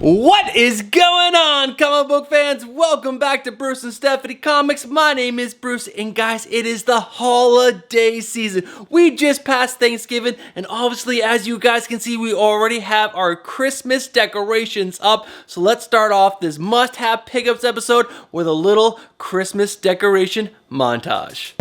What is going on, comic book fans? Welcome back to Bruce and Stephanie Comics. My name is Bruce, and guys, it is the holiday season. We just passed Thanksgiving, and obviously, as you guys can see, we already have our Christmas decorations up. So let's start off this must-have pickups episode with a little Christmas decoration montage.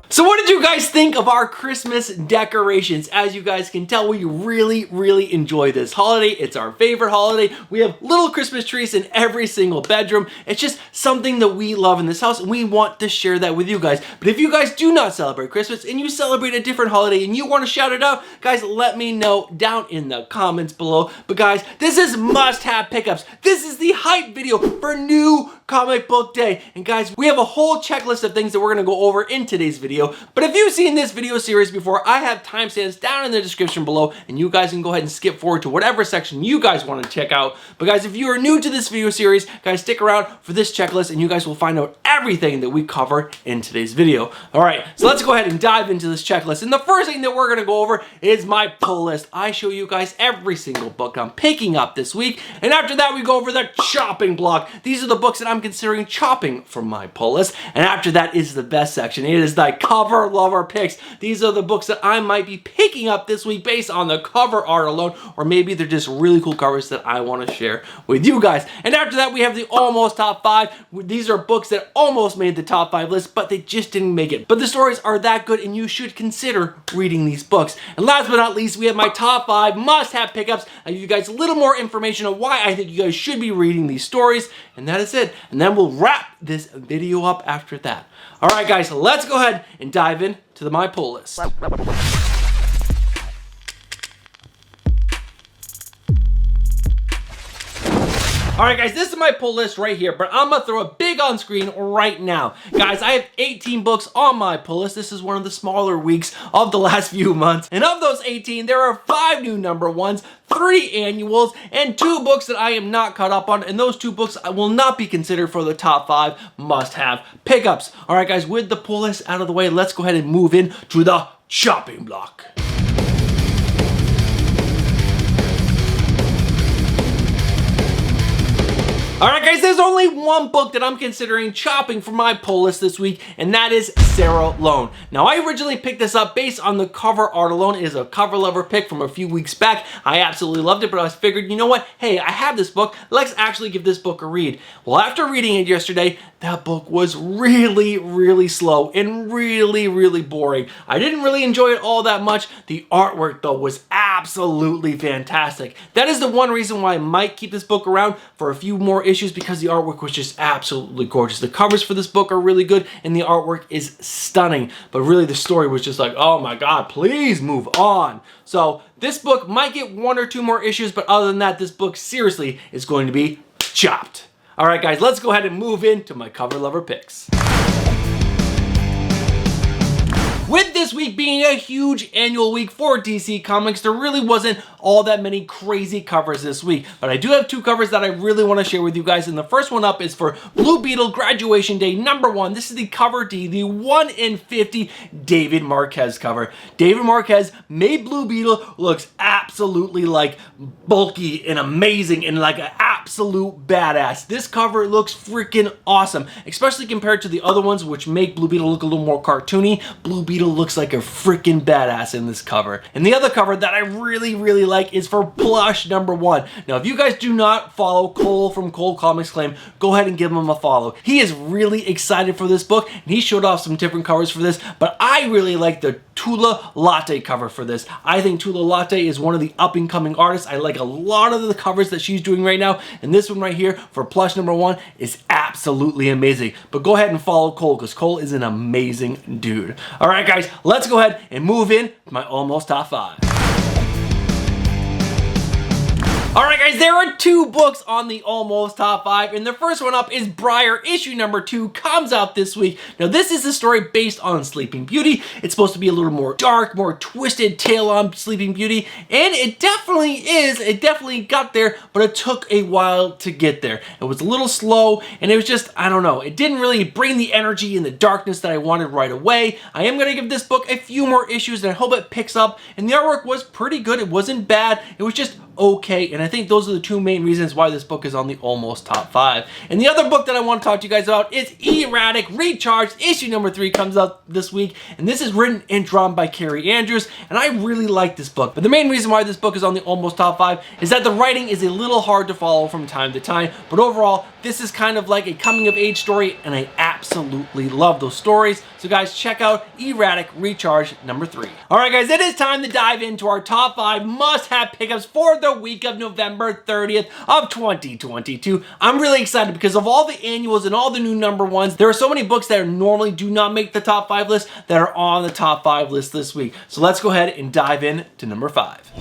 So what did you guys think of our Christmas decorations? As you guys can tell, we really enjoy this holiday. It's our favorite holiday. We have little Christmas trees in every single bedroom. It's just something that we love in this house, and we want to share that with you guys. But if you guys do not celebrate Christmas and you celebrate a different holiday and you want to shout it out, guys, let me know down in the comments below. But guys, this is must-have pickups. This is the hype video for new comic book day. And guys, we have a whole checklist of things that we're going to go over in today's video. But if you've seen this video series before, I have timestamps down in the description below, and you guys can go ahead and skip forward to whatever section you guys want to check out. But guys, if you are new to this video series, guys, stick around for this checklist and you guys will find out everything that we cover in today's video. All right, so let's go ahead and dive into this checklist. And the first thing that we're going to go over is my pull list. I show you guys every single book I'm picking up this week. And after that, we go over the chopping block. These are the books that I'm considering chopping from my pull list. And after that is the best section. It is the cover lover picks. These are the books that I might be picking up this week based on the cover art alone, or maybe they're just really cool covers that I want to share with you guys. And after that, we have the almost top 5. These are books that almost made the top 5 list, but they just didn't make it. But the stories are that good, and you should consider reading these books. And last but not least, we have my top 5 must-have pickups. I give you guys a little more information on why I think you guys should be reading these stories, and that is it. And then we'll wrap this video up after that. All right, guys, let's go ahead and dive into my pull list. Alright guys, this is my pull list right here, but I'm going to throw it big on screen right now. Guys, I have 18 books on my pull list. This is one of the smaller weeks of the last few months. And of those 18, there are 5 new number ones, 3 annuals, and 2 books that I am not caught up on. And those 2 books I will not be considered for the top 5 must-have pickups. Alright guys, with the pull list out of the way, let's go ahead and move in to the chopping block. Alright guys, there's only one book that I'm considering chopping for my pull list this week, and that is Sarah Lone. Now, I originally picked this up based on the cover art alone. It is a cover lover pick from a few weeks back. I absolutely loved it, but I figured, you know what? Hey, I have this book. Let's actually give this book a read. Well, after reading it yesterday, that book was really slow and really boring. I didn't really enjoy it all that much. The artwork, though, was absolutely fantastic. That is the one reason why I might keep this book around for a few more issues, because the artwork was just absolutely gorgeous. The covers for this book are really good, and the artwork is stunning. But really, the story was just like, oh my god, please move on. So this book might get 1 or 2 more issues, but other than that, this book seriously is going to be chopped. All right, guys, let's go ahead and move into my cover lover picks. With this week being a huge annual week for DC Comics, there really wasn't all that many crazy covers this week. But I do have 2 covers that I really want to share with you guys. And the first one up is for Blue Beetle Graduation Day #1. This is the cover D, the 1 in 50 David Marquez cover. David Marquez made Blue Beetle looks absolutely like bulky and amazing and like an absolute badass. This cover looks freaking awesome, especially compared to the other ones, which make Blue Beetle look a little more cartoony. Blue Beetle looks like a freaking badass in this cover. And the other cover that I really like is for Plush #1. Now, if you guys do not follow Cole from Cole Comics Claim, go ahead and give him a follow. He is really excited for this book, and he showed off some different covers for this, but I really like the Tula Latte cover for this. I think Tula Latte is one of the up-and-coming artists. I like a lot of the covers that she's doing right now, and this one right here for Plush #1 is absolutely amazing. But go ahead and follow Cole, because Cole is an amazing dude. All right, guys, let's go ahead and move in to my almost top 5. Alright guys, there are two books on the Almost Top 5, and the first one up is Briar, issue number 2, comes out this week. Now this is a story based on Sleeping Beauty. It's supposed to be a little more dark, more twisted tale on Sleeping Beauty, and it definitely is. It definitely got there, but it took a while to get there. It was a little slow, and it was just, I don't know, it didn't really bring the energy and the darkness that I wanted right away. I am going to give this book a few more issues, and I hope it picks up, and the artwork was pretty good. It wasn't bad. It was just okay, and I think those are the two main reasons why this book is on the Almost Top 5. And the other book that I want to talk to you guys about is Erratic Recharged, issue number 3 comes out this week, and this is written and drawn by Carrie Andrews, and I really like this book. But the main reason why this book is on the Almost Top 5 is that the writing is a little hard to follow from time to time, but overall, this is kind of like a coming-of-age story, and I absolutely love those stories. So guys, check out Erratic Recharged number 3. Alright guys, it is time to dive into our top 5 must-have pickups for the week of November 30th of 2022. I'm really excited because of all the annuals and all the new number ones. There are so many books that normally do not make the top 5 list that are on the top 5 list this week. So let's go ahead and dive in to number 5.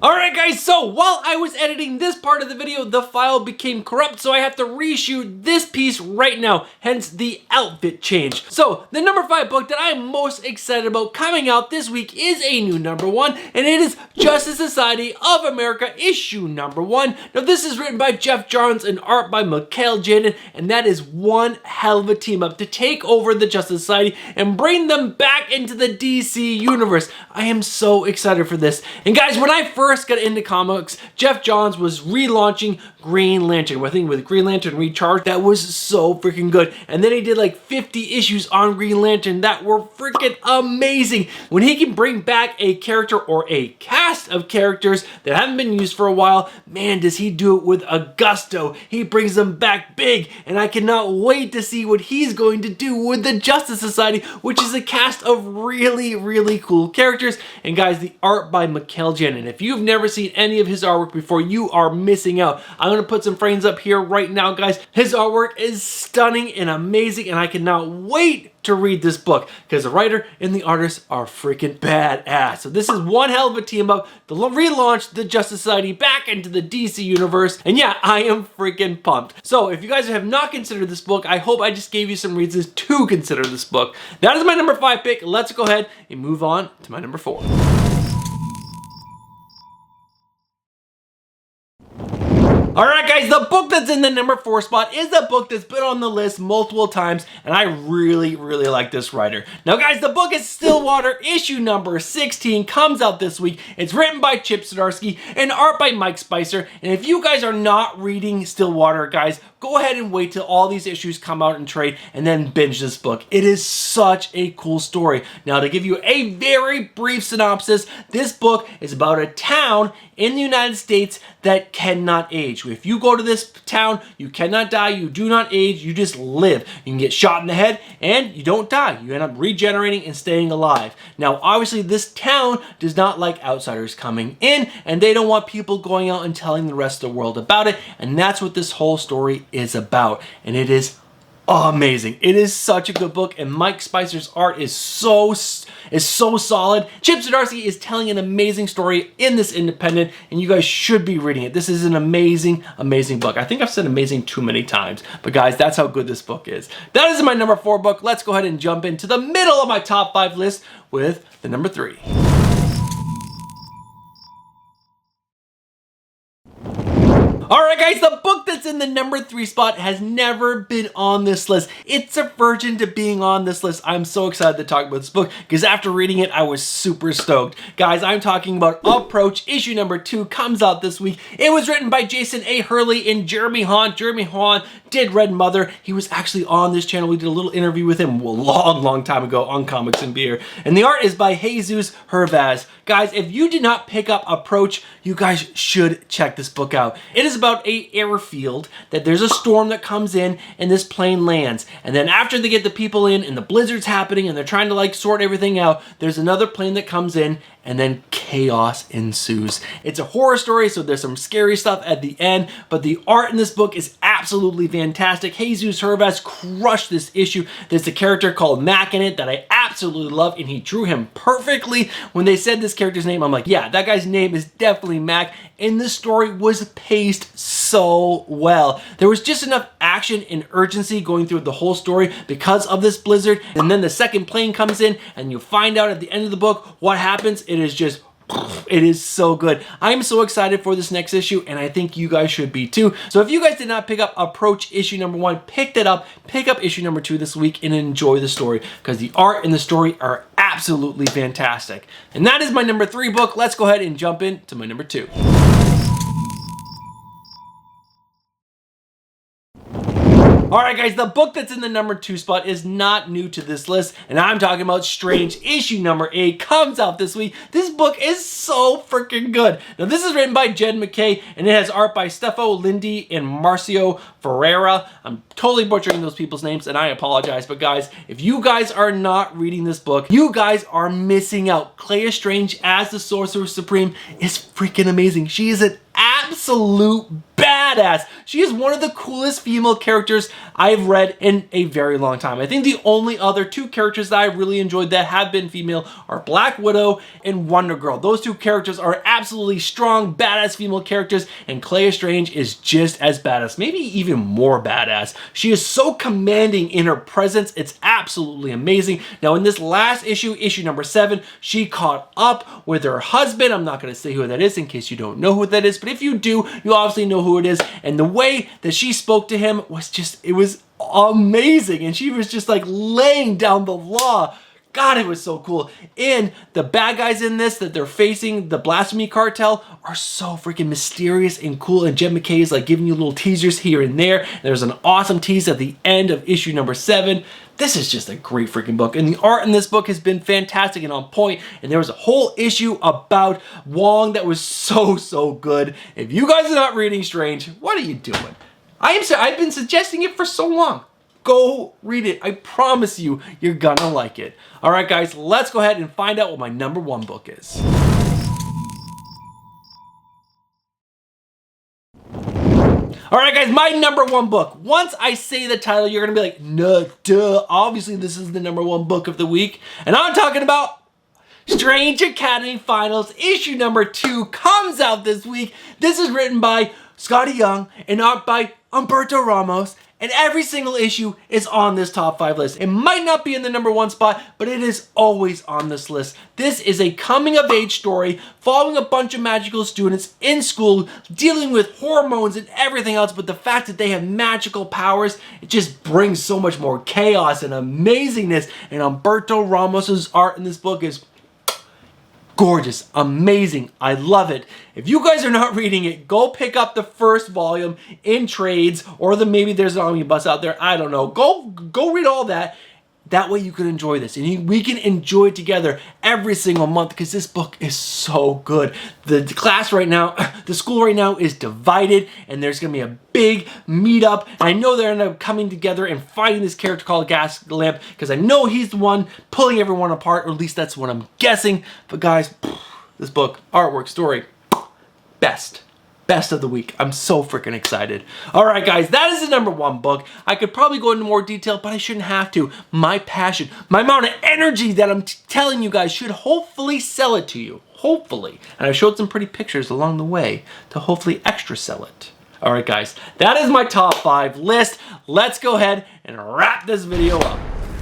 Alright guys, so while I was editing this part of the video, the file became corrupt, so I have to reshoot this piece right now, hence the outfit change. So, the number 5 book that I'm most excited about coming out this week is a new number 1, and it is Justice Society of America issue number 1. Now this is written by Jeff Johns and art by Mikhail Janin, and that is one hell of a team up to take over the Justice Society and bring them back into the DC universe. I am so excited for this. And guys, when I first got into comics, Jeff Johns was relaunching Green Lantern. I think with Green Lantern Recharged, that was so freaking good. And then he did like 50 issues on Green Lantern that were freaking amazing. When he can bring back a character or a cast of characters that haven't been used for a while, man, does he do it with a gusto. He brings them back big, and I cannot wait to see what he's going to do with the Justice Society, which is a cast of really, really cool characters. And guys, the art by Mikhail Janin. If you've never seen any of his artwork before, you are missing out. I'm going to put some frames up here right now, guys. His artwork is stunning and amazing, and I cannot wait to read this book because the writer and the artist are freaking badass. So this is one hell of a team up to relaunch the Justice Society back into the DC universe, and yeah, I am freaking pumped. So if you guys have not considered this book, I hope I just gave you some reasons to consider this book. That is my number 5 pick. Let's go ahead and move on to my number 4. Alright guys, the book that's in the number 4 spot is a book that's been on the list multiple times, and I really, really like this writer. Now guys, the book is Stillwater, issue number 16, comes out this week. It's written by Chip Zdarsky and art by Mike Spicer, and if you guys are not reading Stillwater, guys, go ahead and wait till all these issues come out in trade and then binge this book. It is such a cool story. Now to give you a very brief synopsis, this book is about a town in the United States that cannot age. If you go to this town, you cannot die, you do not age, you just live. You can get shot in the head and you don't die. You end up regenerating and staying alive. Now obviously this town does not like outsiders coming in, and they don't want people going out and telling the rest of the world about it, and that's what this whole story is about, and it is amazing. It is such a good book, and Mike Spicer's art is so solid. Chip Zdarsky is telling an amazing story in this independent, and you guys should be reading it. This is an amazing, amazing book. I think I've said amazing too many times, but guys, that's how good this book is. That is my number 4 book. Let's go ahead and jump into the middle of my top 5 list with the number 3. Alright guys, the book that's in the number 3 spot has never been on this list. It's a virgin to being on this list. I'm so excited to talk about this book because after reading it, I was super stoked. Guys, I'm talking about Approach, issue number 2, comes out this week. It was written by Jason A. Hurley and Jeremy Haun. Jeremy Haun did Red Mother. He was actually on this channel. We did a little interview with him a long time ago on Comics and Beer. And the art is by Jesus Hervaz. Guys, if you did not pick up Approach, you guys should check this book out. It is about a airfield that there's a storm that comes in and this plane lands. And then after they get the people in and the blizzard's happening and they're trying to like sort everything out, there's another plane that comes in and then chaos ensues. It's a horror story, so there's some scary stuff at the end, but the art in this book is absolutely fantastic. Jesus Hervaz crushed this issue. There's a character called Mac in it that I absolutely absolutely love, and he drew him perfectly. When they said this character's name, I'm like, yeah, that guy's name is definitely Mac, and the story was paced so well. There was just enough action and urgency going through the whole story because of this blizzard, and then the second plane comes in, and you find out at the end of the book what happens. It is just, it is so good. I'm so excited for this next issue, and I think you guys should be too. So if you guys did not pick up Approach issue number 1, pick that up, pick up issue number 2 this week, and enjoy the story, because the art and the story are absolutely fantastic. And that is my number 3 book. Let's go ahead and jump into my number 2. Alright guys, the book that's in the number 2 spot is not new to this list, and I'm talking about Strange issue number 8. Comes out this week. This book is so freaking good. Now this is written by Jed MacKay, and it has art by Stefano Lindi and Marcio Ferreira. I'm totally butchering those people's names, and I apologize, but guys, if you guys are not reading this book, you guys are missing out. Clea Strange as the Sorcerer Supreme is freaking amazing. She is an absolute badass. She is one of the coolest female characters I've read in a very long time. I think the only other 2 characters that I really enjoyed that have been female are Black Widow and Wonder Girl. Those 2 characters are absolutely strong, badass female characters, and Clea Strange is just as badass, maybe even more badass. She is so commanding in her presence. It's absolutely amazing. Now in this last issue, issue number 7, she caught up with her husband. I'm not going to say who that is in case you don't know who that is, but if you do, you obviously know who it is. And the way that she spoke to him was just, it was amazing. And she was just like laying down the law. God, it was so cool. And the bad guys in this that they're facing, the Blasphemy Cartel, are so freaking mysterious and cool. And Jed MacKay is like giving you little teasers here and there. There's an awesome tease at the end of issue number 7. This is just a great freaking book. And the art in this book has been fantastic and on point. And there was a whole issue about Wong that was so good. If you guys are not reading Strange, what are you doing? I've been suggesting it for so long. Go read it. I promise you, you're gonna like it. All right, guys, let's go ahead and find out what my number 1 book is. All right, guys, my number 1 book. Once I say the title, you're gonna be like, no, duh. Obviously, this is the number 1 book of the week. And I'm talking about Strange Academy Finals issue number 2 comes out this week. This is written by Scotty Young and art by Humberto Ramos. And every single issue is on this top 5 list. It might not be in the number 1 spot, but it is always on this list. This is a coming of age story following a bunch of magical students in school dealing with hormones and everything else, but the fact that they have magical powers, it just brings so much more chaos and amazingness. And Humberto Ramos's art in this book is gorgeous, amazing. I love it. If you guys are not reading it, go pick up the first volume in trades, or maybe there's an omnibus out there. I don't know. Go read all that. That way you can enjoy this, and we can enjoy it together every single month, because this book is so good. The class right now, the school right now is divided, and there's gonna be a big meetup. And I know they're gonna end up coming together and fighting this character called Gaslamp, because I know he's the one pulling everyone apart, or at least that's what I'm guessing. But guys, this book, artwork, story, best of the week. I'm so freaking excited. All right, guys, that is the number 1 book. I could probably go into more detail, but I shouldn't have to. My passion, my amount of energy that I'm telling you guys should hopefully sell it to you. Hopefully. And I showed some pretty pictures along the way to hopefully extra sell it. All right, guys, that is my top 5 list. Let's go ahead and wrap this video up.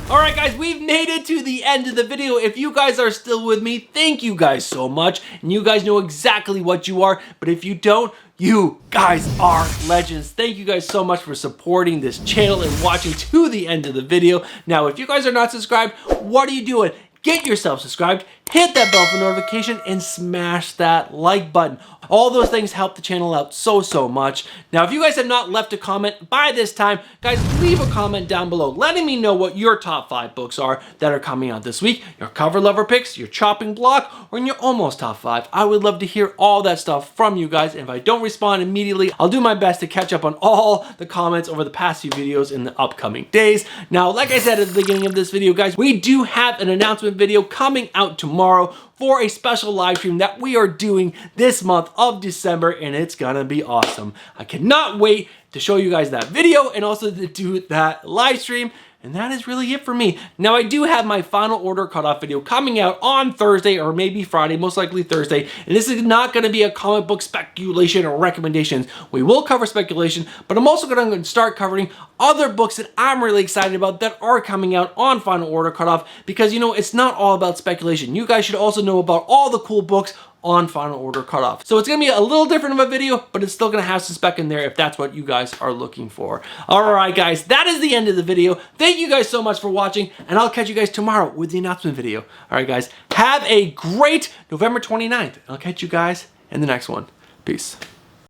Alright guys, we've made it to the end of the video. If you guys are still with me, thank you guys so much. And you guys know exactly what you are. But if you don't, you guys are legends. Thank you guys so much for supporting this channel and watching to the end of the video. Now, if you guys are not subscribed, what are you doing? Get yourself subscribed, hit that bell for notification, and smash that like button. All those things help the channel out so much. Now, if you guys have not left a comment by this time, guys, leave a comment down below letting me know what your top 5 books are that are coming out this week. Your cover lover picks, your chopping block, or in your almost top 5. I would love to hear all that stuff from you guys. And if I don't respond immediately, I'll do my best to catch up on all the comments over the past few videos in the upcoming days. Now, like I said at the beginning of this video, guys, we do have an announcement video coming out tomorrow for a special live stream that we are doing this month of December, and it's gonna be awesome. I cannot wait to show you guys that video and also to do that live stream. And that is really it for me. Now, I do have my final order cutoff video coming out on Thursday or maybe Friday, most likely Thursday. And this is not going to be a comic book speculation or recommendations. We will cover speculation, but I'm also going to start covering other books that I'm really excited about that are coming out on final order cutoff, because, you know, it's not all about speculation. You guys should also know about all the cool books on final order cutoff. So it's gonna be a little different of a video, but it's still gonna have some spec in there if that's what you guys are looking for. All right, guys, that is the end of the video. Thank you guys so much for watching, and I'll catch you guys tomorrow with the announcement video. All right, guys, have a great November 29th. I'll catch you guys in the next one. Peace.